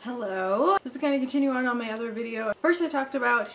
Hello. This is going to continue on my other video. First I talked about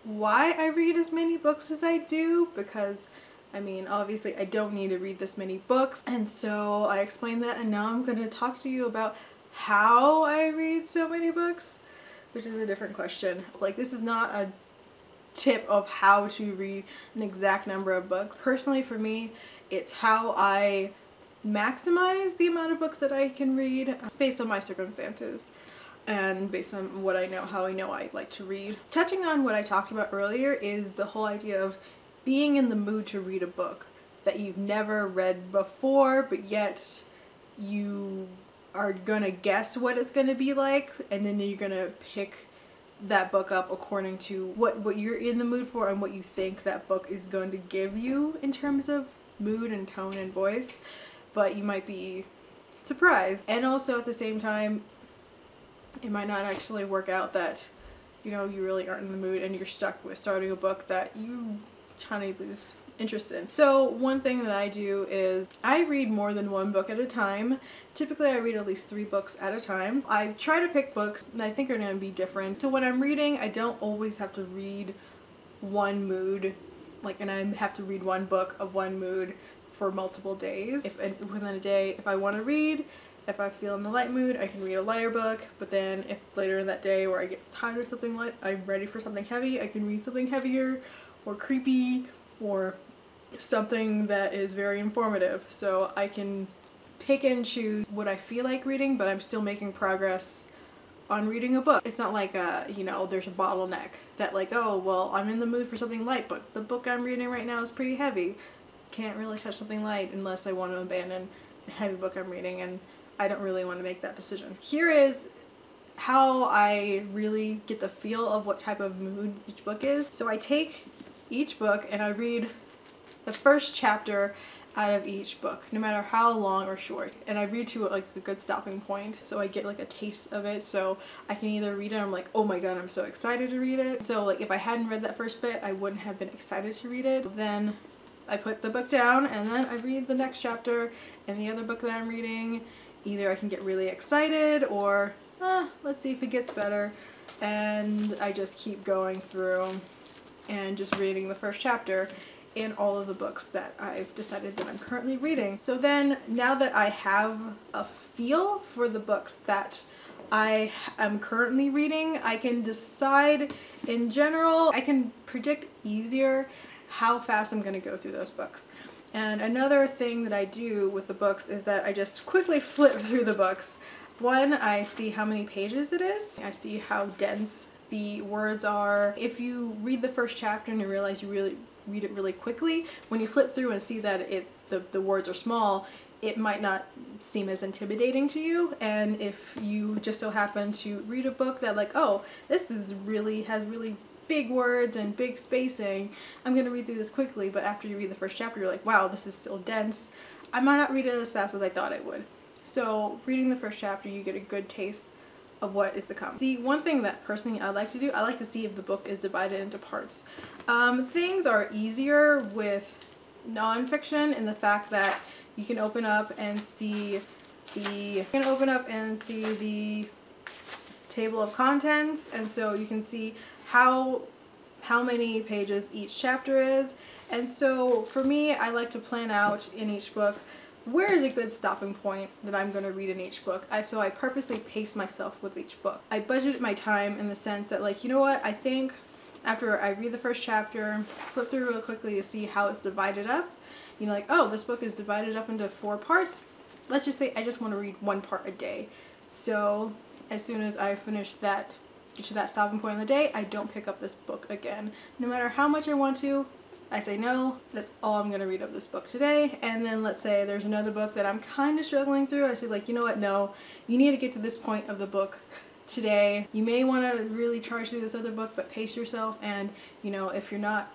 why I read as many books as I do, because I mean obviously I don't need to read this many books, and so I explained that, and now I'm going to talk to you about how I read so many books, which is a different question. Like, this is not a tip of how to read an exact number of books. Personally, for me, it's how I maximize the amount of books that I can read based on my circumstances and based on what I know, how I know I like to read. Touching on what I talked about earlier is the whole idea of being in the mood to read a book that you've never read before, but yet you are gonna guess what it's gonna be like, and then you're gonna pick that book up according to what you're in the mood for and what you think that book is going to give you in terms of mood and tone and voice. But you might be surprised, and also at the same time it might not actually work out that, you know, you really aren't in the mood and you're stuck with starting a book that you kind of lose interest in. So one thing that I do is I read more than one book at a time. Typically I read at least 3 books at a time. I try to pick books that I think are going to be different. So when I'm reading, I don't always have to read one mood, and I have to read one book of one mood for multiple days. Within a day, if I want to read, if I feel in the light mood, I can read a lighter book, but then if later in that day where I get tired of something light, I'm ready for something heavy, I can read something heavier or creepy or something that is very informative. So I can pick and choose what I feel like reading, but I'm still making progress on reading a book. It's not like you know, there's a bottleneck that like, oh well, I'm in the mood for something light, but the book I'm reading right now is pretty heavy. Can't really touch something light unless I want to abandon the heavy book I'm reading, and I don't really want to make that decision. Here is how I really get the feel of what type of mood each book is. So I take each book and I read the first chapter out of each book, no matter how long or short, and I read to like a good stopping point, so I get like a taste of it. So I can either read it and I'm like, oh my god, I'm so excited to read it. So like if I hadn't read that first bit, I wouldn't have been excited to read it. Then I put the book down and then I read the next chapter and the other book that I'm reading. Either I can get really excited or let's see if it gets better, and I just keep going through and just reading the first chapter in all of the books that I've decided that I'm currently reading. So then, now that I have a feel for the books that I am currently reading, I can decide in general, I can predict easier how fast I'm going to go through those books. And another thing that I do with the books is that I just quickly flip through the books. One, I see how many pages it is. I see how dense the words are. If you read the first chapter and you realize you really read it really quickly, when you flip through and see that the words are small, it might not seem as intimidating to you. And if you just so happen to read a book that like, oh, this has really big words and big spacing, I'm going to read through this quickly, but after you read the first chapter you're like, wow, this is still dense, I might not read it as fast as I thought I would. So reading the first chapter, you get a good taste of what is to come. The one thing that personally I like to do, I like to see if the book is divided into parts. Things are easier with nonfiction in the fact that you can open up and see the table of contents, and so you can see how many pages each chapter is. And so for me, I like to plan out in each book where is a good stopping point that I'm going to read in each book. So I purposely pace myself with each book. I budget my time in the sense that, like, you know what, I think after I read the first chapter, flip through real quickly to see how it's divided up. You know, like, oh, this book is divided up into 4 parts. Let's just say I just want to read 1 part a day. So as soon as I finish that, get to that stopping point in the day, I don't pick up this book again. No matter how much I want to, I say no, that's all I'm going to read of this book today. And then let's say there's another book that I'm kind of struggling through. I say, like, you know what, no, you need to get to this point of the book today. You may want to really charge through this other book, but pace yourself, and, you know, if you're not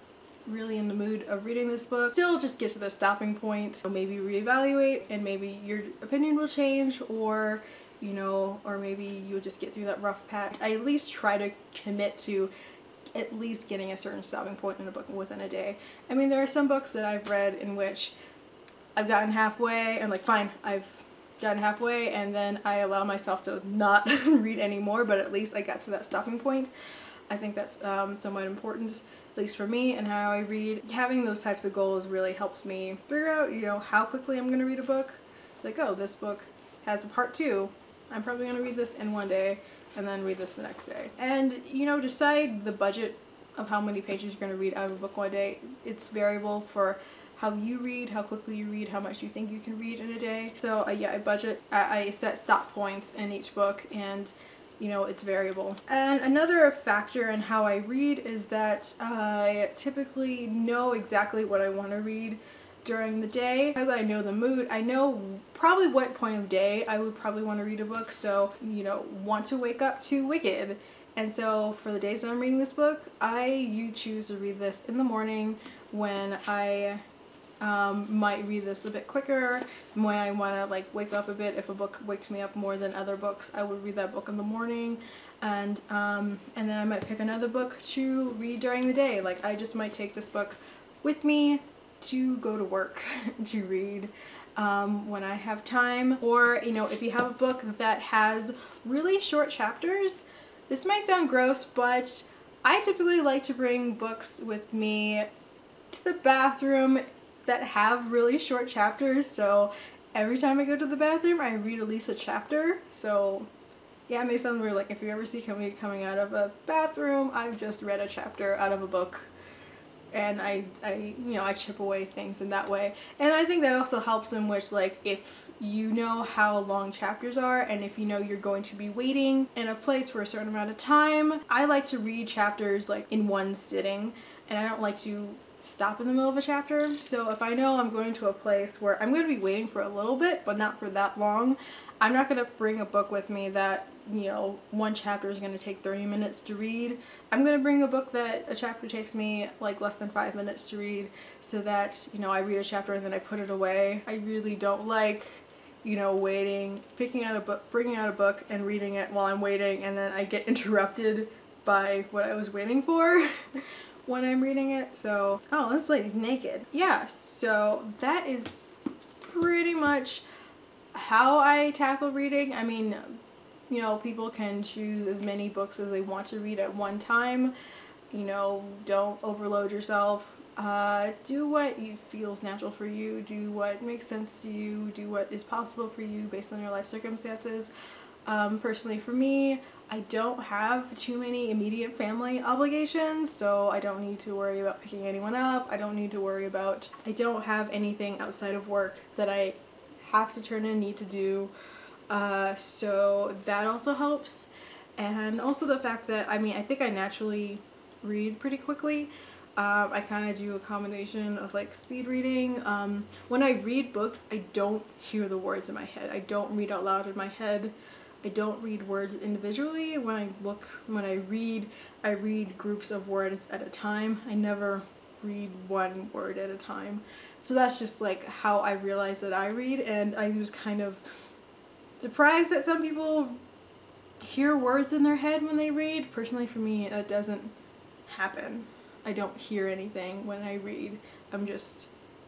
really in the mood of reading this book, still just get to the stopping point. So maybe reevaluate, and maybe your opinion will change, or, you know, or maybe you'll just get through that rough patch. I at least try to commit to at least getting a certain stopping point in a book within a day. I mean, there are some books that I've read in which I've gotten halfway and like, fine, I've done halfway, and then I allow myself to not read anymore, but at least I got to that stopping point. I think that's somewhat important, at least for me, and how I read. Having those types of goals really helps me figure out, you know, how quickly I'm going to read a book. Like, oh, this book has a part 2. I'm probably going to read this in one day, and then read this the next day. And, you know, decide the budget of how many pages you're going to read out of a book one day. It's variable for how you read, how quickly you read, how much you think you can read in a day. So yeah, I budget, I set stop points in each book, and you know, it's variable. And another factor in how I read is that I typically know exactly what I want to read during the day. Because I know the mood, I know probably what point of day I would probably want to read a book. So, you know, want to wake up to Wicked. And so for the days that I'm reading this book, you choose to read this in the morning when I might read this a bit quicker, when I want to like wake up a bit. If a book wakes me up more than other books, I would read that book in the morning, and then I might pick another book to read during the day. Like, I just might take this book with me to go to work to read when I have time. Or, you know, if you have a book that has really short chapters, this might sound gross, but I typically like to bring books with me to the bathroom that have really short chapters. So every time I go to the bathroom, I read at least a chapter. So yeah, it may sound weird, like if you ever see me coming out of a bathroom, I've just read a chapter out of a book, and I you know, I chip away things in that way. And I think that also helps in which, like, if you know how long chapters are, and if you know you're going to be waiting in a place for a certain amount of time, I like to read chapters like in one sitting, and I don't like to stop in the middle of a chapter. So if I know I'm going to a place where I'm going to be waiting for a little bit, but not for that long, I'm not going to bring a book with me that, you know, one chapter is going to take 30 minutes to read. I'm going to bring a book that a chapter takes me like less than 5 minutes to read, so that, you know, I read a chapter and then I put it away. I really don't like, you know, waiting, picking out a book, bringing out a book and reading it while I'm waiting, and then I get interrupted by what I was waiting for when I'm reading it. So, oh, this lady's naked. Yeah, so that is pretty much how I tackle reading. I mean, you know, people can choose as many books as they want to read at one time. You know, don't overload yourself. Do what feels natural for you. Do what makes sense to you. Do what is possible for you based on your life circumstances. Personally for me, I don't have too many immediate family obligations, so I don't need to worry about picking anyone up. I don't have anything outside of work that I have to turn in, need to do, so that also helps. And also the fact that, I mean, I think I naturally read pretty quickly. I kind of do a combination of like speed reading. When I read books, I don't hear the words in my head. I don't read out loud in my head. I don't read words individually. When I read groups of words at a time. I never read one word at a time. So that's just like how I realize that I read, and I was kind of surprised that some people hear words in their head when they read. Personally, for me, that doesn't happen. I don't hear anything when I read. I'm just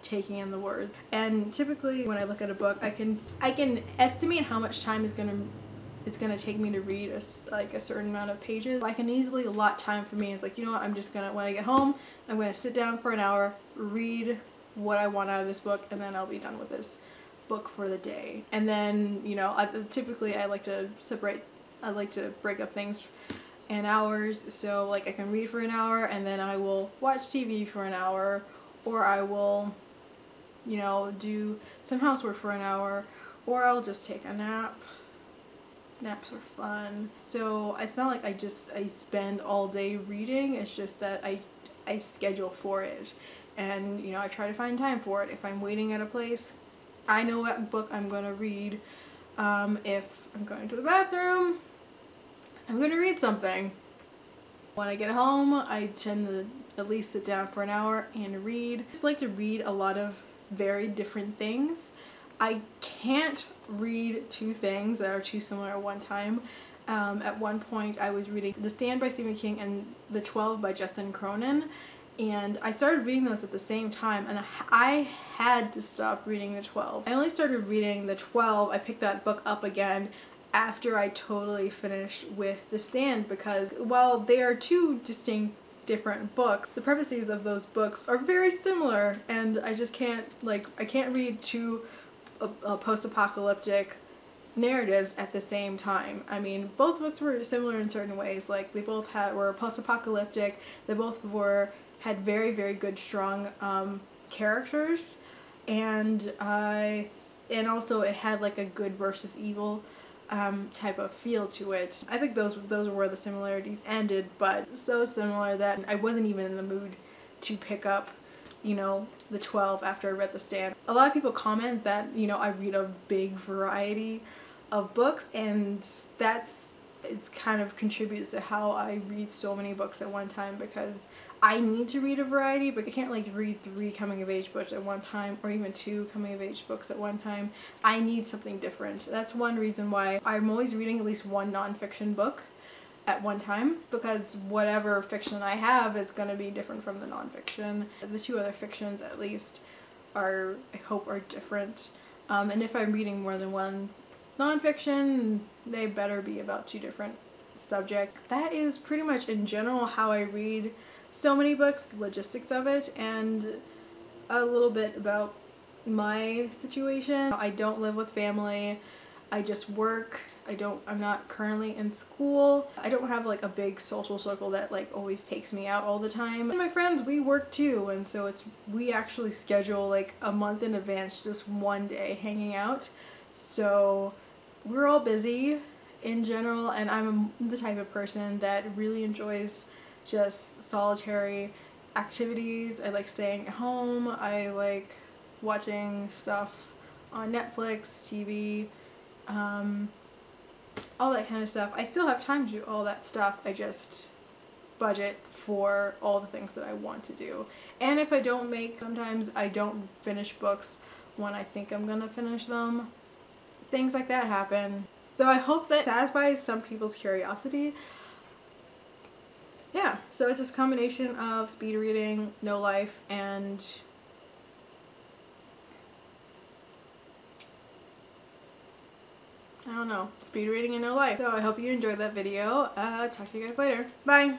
taking in the words. And typically when I look at a book, I can estimate how much time it's gonna take me to read a certain amount of pages. I can easily allot time for me. It's like, you know what, I'm just gonna, when I get home, I'm gonna sit down for an hour, read what I want out of this book, and then I'll be done with this book for the day. And then, you know, typically I like to break up things in hours, so like I can read for an hour and then I will watch TV for an hour, or I will, you know, do some housework for an hour, or I'll just take a nap. Naps are fun. So it's not like I spend all day reading, it's just that I schedule for it, and, you know, I try to find time for it. If I'm waiting at a place, I know what book I'm going to read. If I'm going to the bathroom, I'm going to read something. When I get home, I tend to at least sit down for an hour and read. I just like to read a lot of very different things. I can't read two things that are too similar at one time. At one point I was reading The Stand by Stephen King and The 12 by Justin Cronin, and I started reading those at the same time, and I had to stop reading the 12. I only started reading the 12, I picked that book up again after I totally finished with The Stand, because while they are two distinct different books, the premises of those books are very similar, and I just can't, like, I can't read two post-apocalyptic narratives at the same time. I mean, both books were similar in certain ways. Like, they both were post-apocalyptic. They both had very, very good, strong characters, and also it had like a good versus evil type of feel to it. I think those were where the similarities ended, but so similar that I wasn't even in the mood to pick up, you know, the 12 after I read The Stand. A lot of people comment that, you know, I read a big variety of books, and it kind of contributes to how I read so many books at one time, because I need to read a variety, but I can't like read 3 coming-of-age books at one time, or even 2 coming-of-age books at one time. I need something different. That's one reason why I'm always reading at least one nonfiction book at one time, because whatever fiction I have is going to be different from the nonfiction. The 2 other fictions, at least, I hope are different. And if I'm reading more than one nonfiction, they better be about 2 different subjects. That is pretty much in general how I read so many books, the logistics of it, and a little bit about my situation. I don't live with family. I just work. I'm not currently in school. I don't have like a big social circle that like always takes me out all the time. And my friends, we work too, and so we actually schedule like a month in advance just one day hanging out. So we're all busy in general, and I'm the type of person that really enjoys just solitary activities. I like staying at home. I like watching stuff on Netflix, TV, all that kind of stuff. I still have time to do all that stuff. I just budget for all the things that I want to do. And if I don't sometimes I don't finish books when I think I'm gonna finish them. Things like that happen. So I hope that satisfies some people's curiosity. Yeah, so it's just a combination of speed reading, no life, and I don't know, speed reading and no life. So I hope you enjoyed that video. Talk to you guys later. Bye!